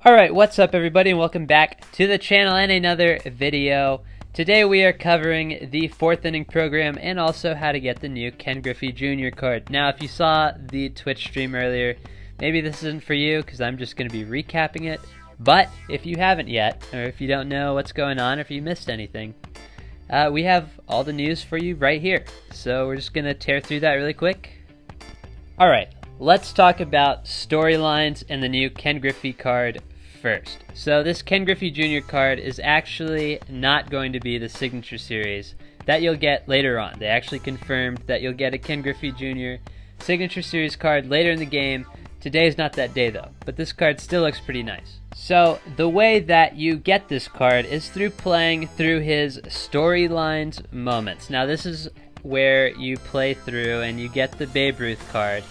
Alright, what's up everybody and welcome back to the channel and another video. Today we are covering the 4th inning program and also how to get the new Ken Griffey Jr. card. Now if you saw the Twitch stream earlier, maybe this isn't for you because I'm just going to be recapping it. But if you haven't yet, or if you don't know what's going on, or if you missed anything, we have all the news for you right here. So we're just going to tear through that really quick. Alright, let's talk about storylines and the new Ken Griffey card first. So this Ken Griffey Jr. card is actually not going to be the signature series that you'll get later on. They actually confirmed that you'll get a Ken Griffey Jr. signature series card later in the game. Today is not that day though, but this card still looks pretty nice. So the way that you get this card is through playing through his storylines moments. Now this is where you play through and you get the Babe Ruth card.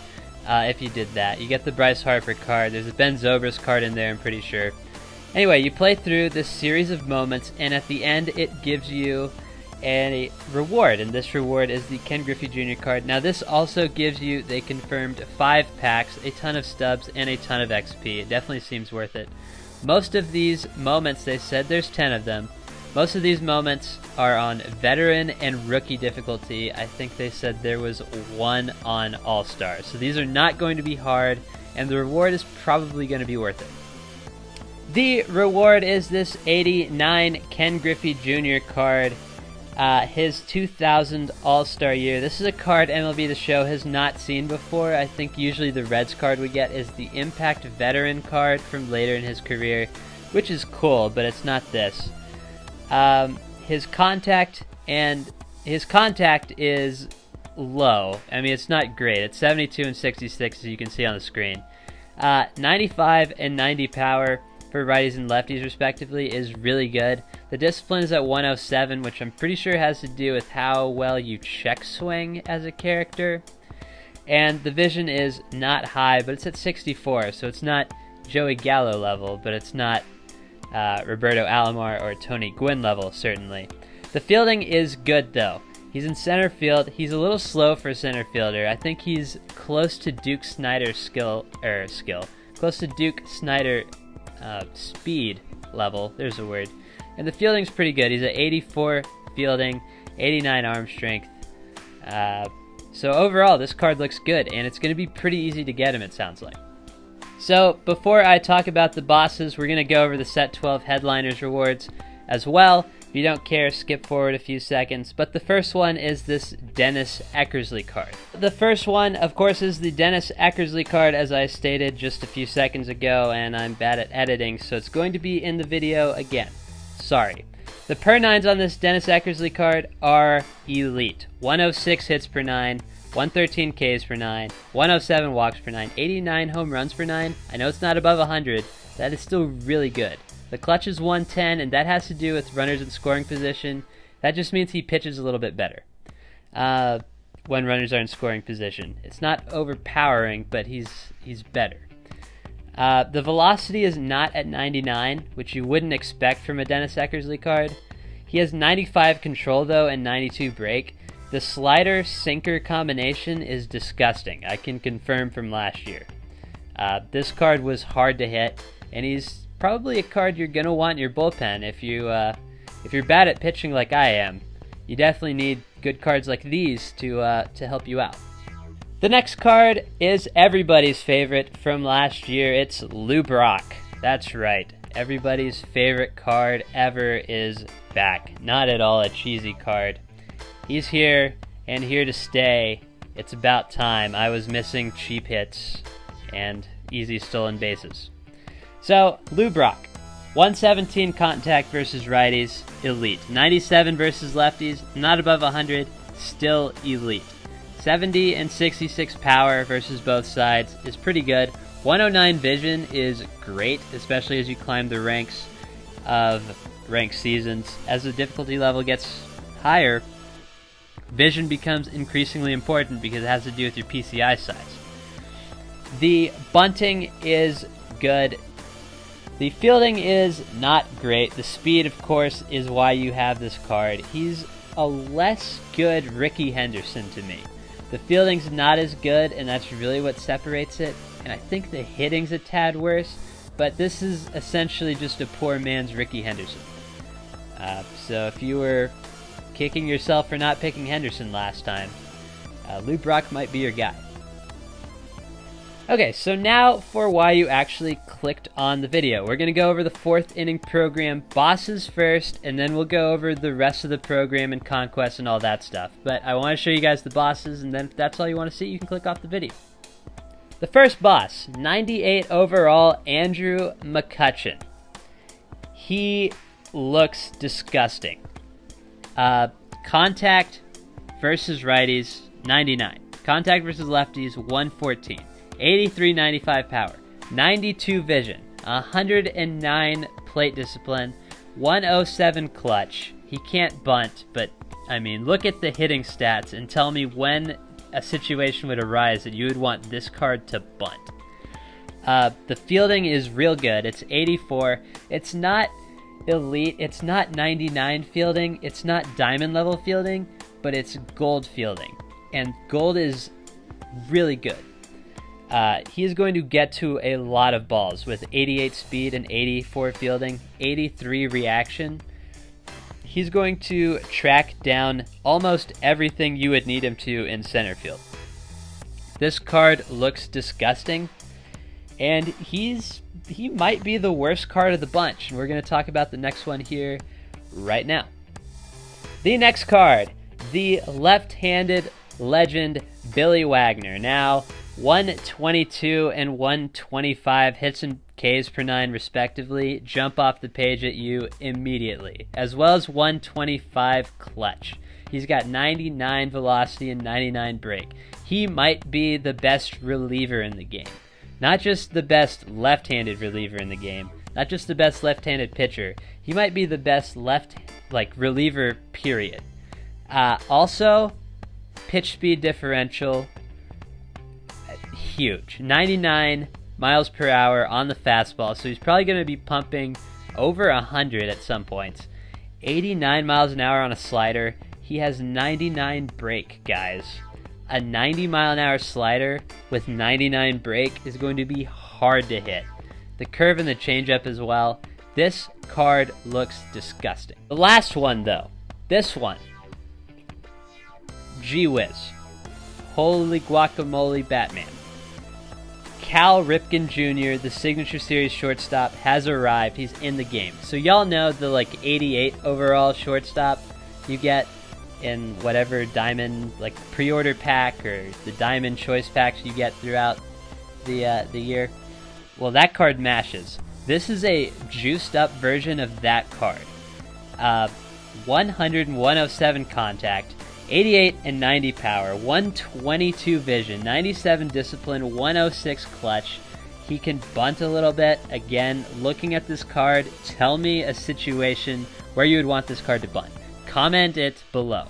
If you did that, you get the Bryce Harper card. There's a Ben Zobrist card in there, I'm pretty sure. Anyway, you play through this series of moments, and at the end, it gives you a reward, and this reward is the Ken Griffey Jr. card. Now, this also gives you, they confirmed, 5 packs, a ton of stubs, and a ton of XP. It definitely seems worth it. Most of these moments, they said there's 10 of them. Most of these moments are on veteran and rookie difficulty. I think they said there was 1 on All-Star. So these are not going to be hard, and the reward is probably going to be worth it. The reward is this 89 Ken Griffey Jr. card, his 2000 All-Star year. This is a card MLB The Show has not seen before. I think usually the Reds card we get is the Impact Veteran card from later in his career, which is cool, but it's not this. His contact is low. I mean, it's not great. It's 72 and 66, as you can see on the screen. 95 and 90 power for righties and lefties, respectively, is really good. The discipline is at 107, which I'm pretty sure has to do with how well you check swing as a character. And the vision is not high, but it's at 64, so it's not Joey Gallo level, but it's not Roberto Alomar or Tony Gwynn level, certainly. The fielding is good, though. He's in center field. He's a little slow for a center fielder. I think he's close to Duke Snider's close to Duke Snider speed level. There's a word. And the fielding's pretty good. He's at 84 fielding, 89 arm strength. So overall, this card looks good, and it's going to be pretty easy to get him, it sounds like. So, before I talk about the bosses, we're going to go over the Set 12 Headliners rewards as well. If you don't care, skip forward a few seconds. But the first one is this Dennis Eckersley card. The first one, of course, is the Dennis Eckersley card, as I stated just a few seconds ago, and I'm bad at editing, so it's going to be in the video again. Sorry. The per 9s on this Dennis Eckersley card are elite. 106 hits per 9. 113 Ks per 9, 107 walks per 9, 89 home runs per 9. I know it's not above 100. That is still really good. The clutch is 110, and that has to do with runners in scoring position. That just means he pitches a little bit better when runners are in scoring position. It's not overpowering, but he's better. The velocity is not at 99, which you wouldn't expect from a Dennis Eckersley card. He has 95 control, though, and 92 break. The slider-sinker combination is disgusting. I can confirm from last year. This card was hard to hit, and he's probably a card you're going to want in your bullpen. If you're bad at pitching like I am, you definitely need good cards like these to help you out. The next card is everybody's favorite from last year. It's Lou Brock. That's right. Everybody's favorite card ever is back. Not at all a cheesy card. He's here, and here to stay. It's about time. I was missing cheap hits and easy stolen bases. So, Lou Brock. 117 contact versus righties, elite. 97 versus lefties, not above 100, still elite. 70 and 66 power versus both sides is pretty good. 109 vision is great, especially as you climb the ranks of ranked seasons. As the difficulty level gets higher, vision becomes increasingly important because it has to do with your PCI size. The bunting is good. The fielding is not great. The speed, of course, is why you have this card. He's a less good Rickey Henderson to me. The fielding's not as good, and that's really what separates it. And I think the hitting's a tad worse, but this is essentially just a poor man's Ricky Henderson. So if you were kicking yourself for not picking Henderson last time, Lou Brock might be your guy. Okay, so now for why you actually clicked on the video. We're going to go over the 4th inning program bosses first, and then we'll go over the rest of the program and conquest and all that stuff. But I want to show you guys the bosses, and then if that's all you want to see, you can click off the video. The first boss, 98 overall, Andrew McCutchen. He looks disgusting. Contact versus righties, 99. Contact versus lefties, 114. 83-95 power, 92 vision, 109 plate discipline, 107 clutch. He can't bunt, but I mean, look at the hitting stats and tell me when a situation would arise that you would want this card to bunt. The fielding is real good. It's 84. It's not elite. It's not 99 fielding. It's not diamond level fielding, but it's gold fielding. And gold is really good. He is going to get to a lot of balls with 88 speed and 84 fielding, 83 reaction. He's going to track down almost everything you would need him to in center field. This card looks disgusting, and he might be the worst card of the bunch, and we're going to talk about the next one here right now. The next card, the left-handed legend Billy Wagner. Now, 122 and 125 hits and Ks per 9 respectively jump off the page at you immediately, as well as 125 clutch. He's got 99 velocity and 99 break. He might be the best reliever in the game. Not just the best left-handed reliever in the game, not just the best left-handed pitcher. He might be the best reliever, period. Also, pitch speed differential, huge. 99 miles per hour on the fastball, so he's probably going to be pumping over 100 at some points. 89 miles an hour on a slider. He has 99 break, guys. A 90 mile an hour slider with 99 break is going to be hard to hit. The curve and the changeup as well. This card looks disgusting. The last one, though. This one. Gee whiz. Holy guacamole, Batman. Cal Ripken Jr., the Signature Series shortstop, has arrived. He's in the game. So y'all know the 88 overall shortstop you get in whatever diamond pre-order pack or the diamond choice packs you get throughout the year. Well, that card mashes. This is a juiced up version of that card. 100 and 107 contact, 88 and 90 power, 122 vision, 97 discipline, 106 clutch. He can bunt a little bit. Again, looking at this card, tell me a situation where you would want this card to bunt. Comment it below.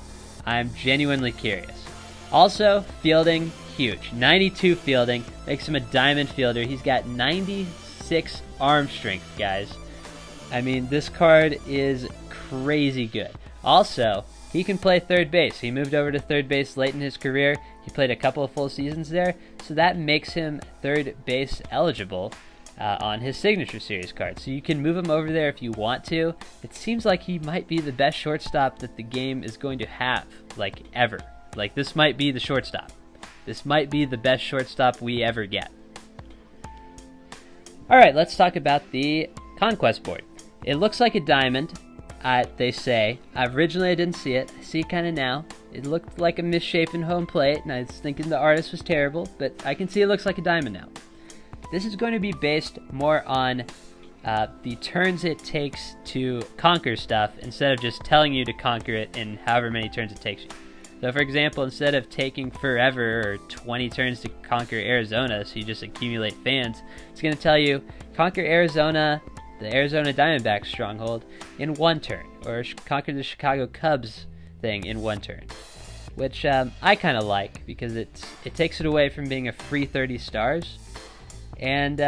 I'm genuinely curious. Also, fielding, huge. 92 fielding, makes him a diamond fielder. He's got 96 arm strength, guys. I mean, this card is crazy good. Also, he can play third base. He moved over to third base late in his career. He played a couple of full seasons there, so that makes him third base eligible on his Signature Series card. So you can move him over there if you want to. It seems like he might be the best shortstop that the game is going to have, ever. This might be the shortstop. This might be the best shortstop we ever get. Alright, let's talk about the Conquest board. It looks like a diamond. They say. Originally, I didn't see it. I see it kind of now. It looked like a misshapen home plate, and I was thinking the artist was terrible, but I can see it looks like a diamond now. This is going to be based more on the turns it takes to conquer stuff instead of just telling you to conquer it in however many turns it takes you. So, for example, instead of taking forever or 20 turns to conquer Arizona, so you just accumulate fans, it's going to tell you, conquer Arizona, the Arizona Diamondbacks stronghold, in one turn, or conquer the Chicago Cubs thing in one turn, which I kind of like because it takes it away from being a free 30 stars, and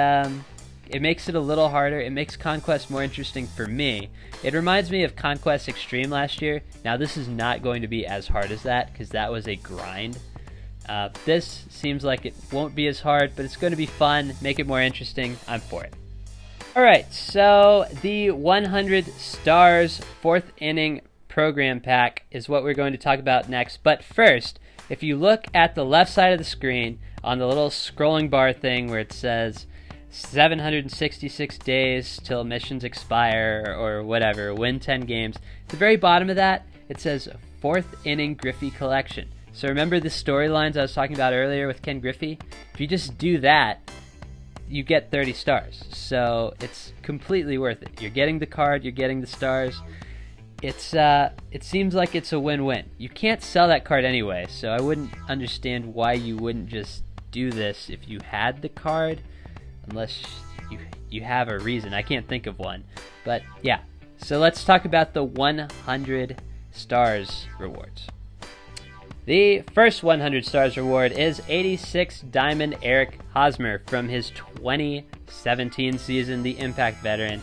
it makes it a little harder. It makes Conquest more interesting for me. It reminds me of Conquest Extreme last year. Now, this is not going to be as hard as that because that was a grind. This seems like it won't be as hard, but it's going to be fun, make it more interesting. I'm for it. Alright, so the 100 Stars 4th Inning Program Pack is what we're going to talk about next. But first, if you look at the left side of the screen on the little scrolling bar thing where it says 766 days till missions expire or whatever, win 10 games, at the very bottom of that, it says 4th Inning Griffey Collection. So remember the storylines I was talking about earlier with Ken Griffey? If you just do that, you get 30 stars. So it's completely worth it. You're getting the card, you're getting the stars. It seems like it's a win-win. You can't sell that card anyway, so I wouldn't understand why you wouldn't just do this if you had the card, unless you have a reason. I can't think of one. But yeah, so let's talk about the 100 stars rewards. The first 100 stars reward is 86 Diamond Eric Hosmer from his 2017 season, the Impact veteran.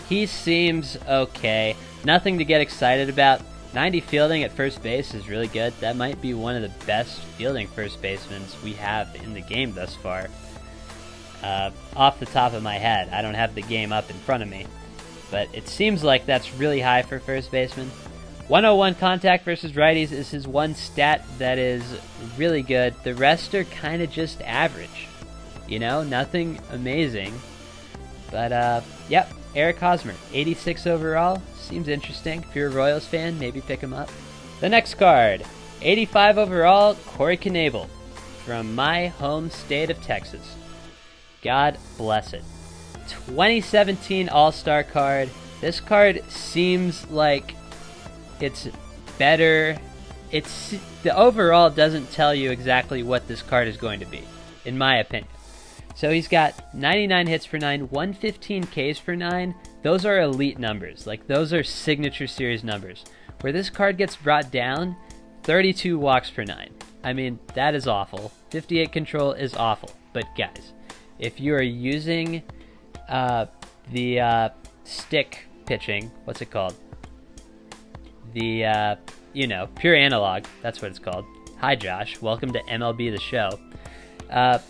He seems okay. Nothing to get excited about. 90 fielding at first base is really good. That might be one of the best fielding first basemen we have in the game thus far. Off the top of my head, I don't have the game up in front of me, but it seems like that's really high for first baseman. 101 contact versus righties is his one stat that is really good. The rest are kind of just average. You know, nothing amazing. But, yep, Eric Hosmer, 86 overall. Seems interesting. If you're a Royals fan, maybe pick him up. The next card, 85 overall, Corey Knebel from my home state of Texas. God bless it. 2017 All-Star card. This card seems like it's better. The overall doesn't tell you exactly what this card is going to be, in my opinion. So he's got 99 hits per 9, 115 Ks per 9. Those are elite numbers. Like, those are signature series numbers. Where this card gets brought down, 32 walks per 9. I mean, that is awful. 58 control is awful. But guys, if you are using the stick pitching, what's it called? The, pure analog. That's what it's called. Hi, Josh. Welcome to MLB The Show.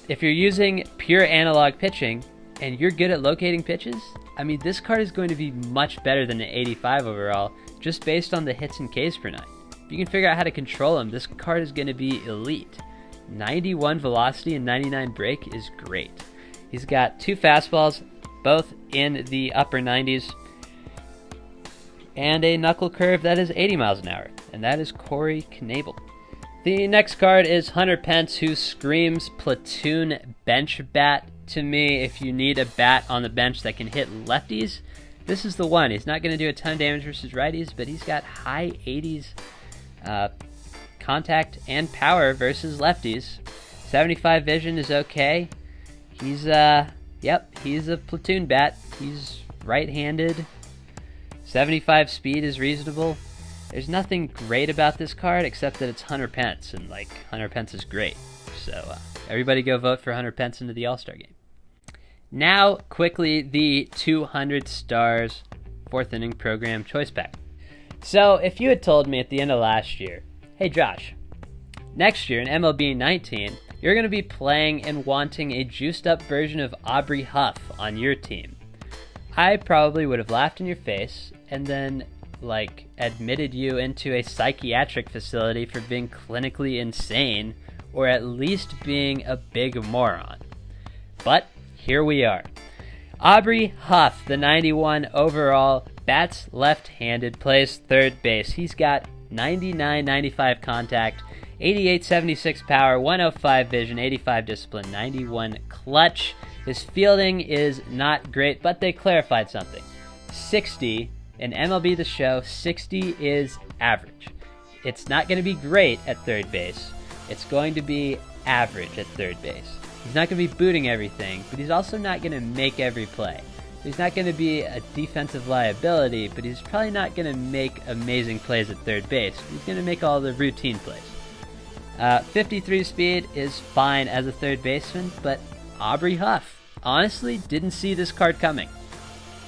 If you're using pure analog pitching and you're good at locating pitches, I mean, this card is going to be much better than an 85 overall just based on the hits and Ks per 9. If you can figure out how to control them, this card is going to be elite. 91 velocity and 99 break is great. He's got 2 fastballs, both in the upper 90s, and a knuckle curve that is 80 miles an hour, and that is Corey Knebel. The next card is Hunter Pence, who screams platoon bench bat to me. If you need a bat on the bench that can hit lefties, this is the one. He's not going to do a ton of damage versus righties, but he's got high 80s contact and power versus lefties. 75 vision is okay. He's he's a platoon bat. He's right-handed. 75 speed is reasonable. There's nothing great about this card except that it's Hunter Pence, and like, Hunter Pence is great. So everybody go vote for Hunter Pence into the All-Star game. Now, quickly, the 200 stars 4th Inning Program Choice Pack. So if you had told me at the end of last year, hey Josh, next year in MLB 19, you're going to be playing and wanting a juiced up version of Aubrey Huff on your team, I probably would have laughed in your face and then admitted you into a psychiatric facility for being clinically insane, or at least being a big moron. But here we are. Aubrey Huff, the 91 overall, bats left-handed, plays third base. He's got 99-95 contact, 88-76 power, 105 vision, 85 discipline, 91 clutch. His fielding is not great, but they clarified something. 60 in MLB The Show, 60 is average. It's not going to be great at third base. It's going to be average at third base. He's not going to be booting everything, but he's also not going to make every play. He's not going to be a defensive liability, but he's probably not going to make amazing plays at third base. He's going to make all the routine plays. 53 speed is fine as a third baseman, but Aubrey Huff, honestly, didn't see this card coming.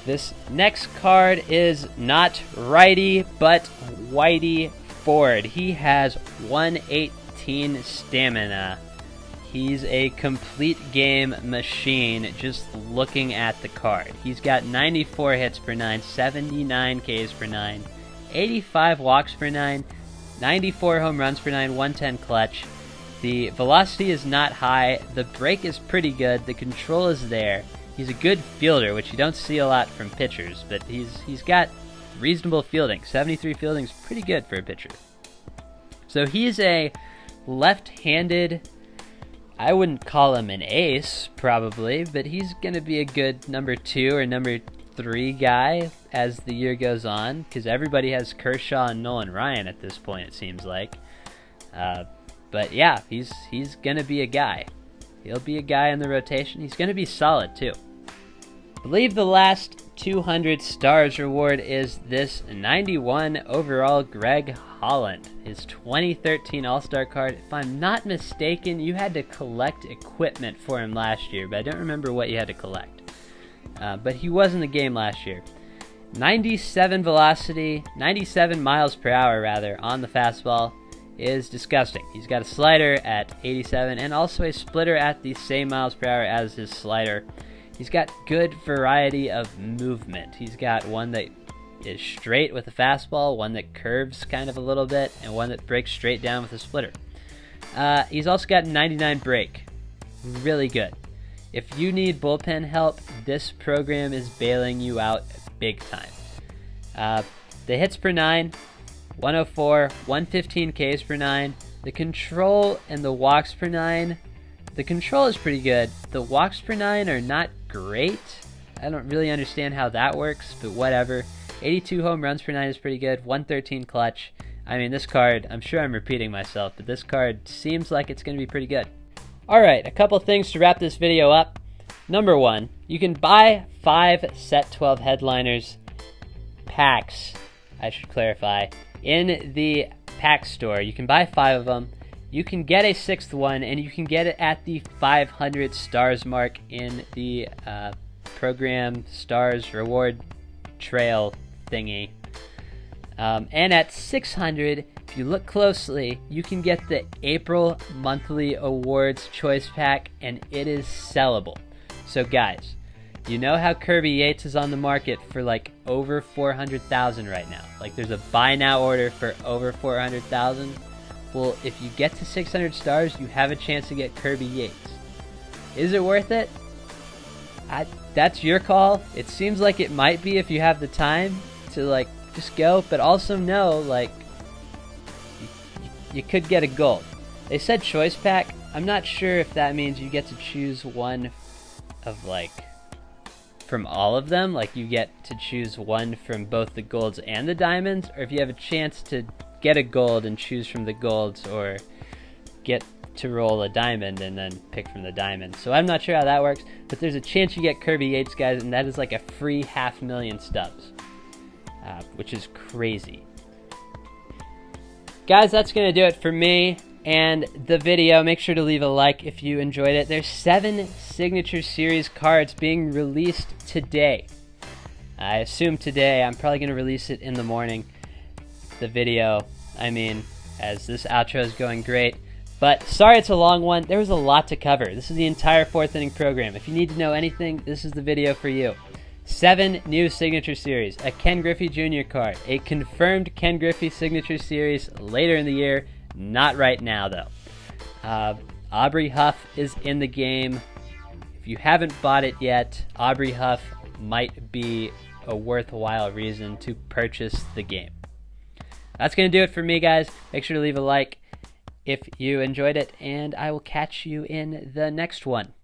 This next card is not righty, but Whitey Ford. He has 118 stamina. He's a complete game machine just looking at the card. He's got 94 hits per 9, 79 Ks per 9, 85 walks per 9, 94 home runs per 9, 110 clutch. The velocity is not high, the break is pretty good, the control is there. He's a good fielder, which you don't see a lot from pitchers, but he's got reasonable fielding. 73 fielding is pretty good for a pitcher. So he's a left-handed, I wouldn't call him an ace, probably, but he's going to be a good number 2 or number 3 guy as the year goes on, because everybody has Kershaw and Nolan Ryan at this point, it seems like. But yeah, he's going to be a guy. He'll be a guy in the rotation. He's going to be solid, too. I believe the last 200 stars reward is this 91 overall Greg Holland, his 2013 All-Star card. If I'm not mistaken, you had to collect equipment for him last year, but I don't remember what you had to collect. But he was in the game last year. 97 velocity, 97 miles per hour rather, on the fastball is disgusting. He's got a slider at 87 and also a splitter at the same miles per hour as his slider. He's got good variety of movement. He's got one that is straight with a fastball, one that curves kind of a little bit, and one that breaks straight down with a splitter. He's also got 99 break. Really good. If you need bullpen help, this program is bailing you out big time. The hits per 9, 104, 115 Ks per 9. The control and the walks per 9. The control is pretty good. The walks per 9 are not great. I don't really understand how that works, but whatever. 82 home runs per 9 is pretty good. 113 clutch. I mean, this card, I'm sure I'm repeating myself, but this card seems like it's going to be pretty good. Alright, a couple things to wrap this video up. Number 1, you can buy 5 set 12 headliners packs, I should clarify, in the pack store. You can buy 5 of them. You can get a 6th one, and you can get it at the 500 stars mark in the program stars reward trail thingy. And at 600, if you look closely, you can get the April monthly awards choice pack, and it is sellable. So guys, you know how Kirby Yates is on the market for like over 400,000 right now. Like there's a buy now order for over 400,000. Well, if you get to 600 stars, you have a chance to get Kirby Yates. Is it worth it? That's your call. It seems like it might be if you have the time to like just go, but also know like you could get a gold. They said choice pack. I'm not sure if that means you get to choose one of like from all of them, like you get to choose one from both the golds and the diamonds, or if you have a chance to get a gold and choose from the golds, or get to roll a diamond and then pick from the diamond. So I'm not sure how that works, but there's a chance you get Kirby Yates, guys, and that is like a free 500,000 stubs, which is crazy. Guys, that's going to do it for me and the video. Make sure to leave a like if you enjoyed it. There's 7 Signature Series cards being released today. I assume today. I'm probably going to release it in the morning. The video, I mean, as this outro is going great. But sorry it's a long one. There was a lot to cover. This is the entire 4th inning program. If you need to know anything, this is the video for you. 7 new Signature Series, a Ken Griffey Jr. card, a confirmed Ken Griffey Signature Series later in the year, not right now though. Aubrey Huff is in the game. If you haven't bought it yet, Aubrey Huff might be a worthwhile reason to purchase the game. That's going to do it for me, guys. Make sure to leave a like if you enjoyed it, and I will catch you in the next one.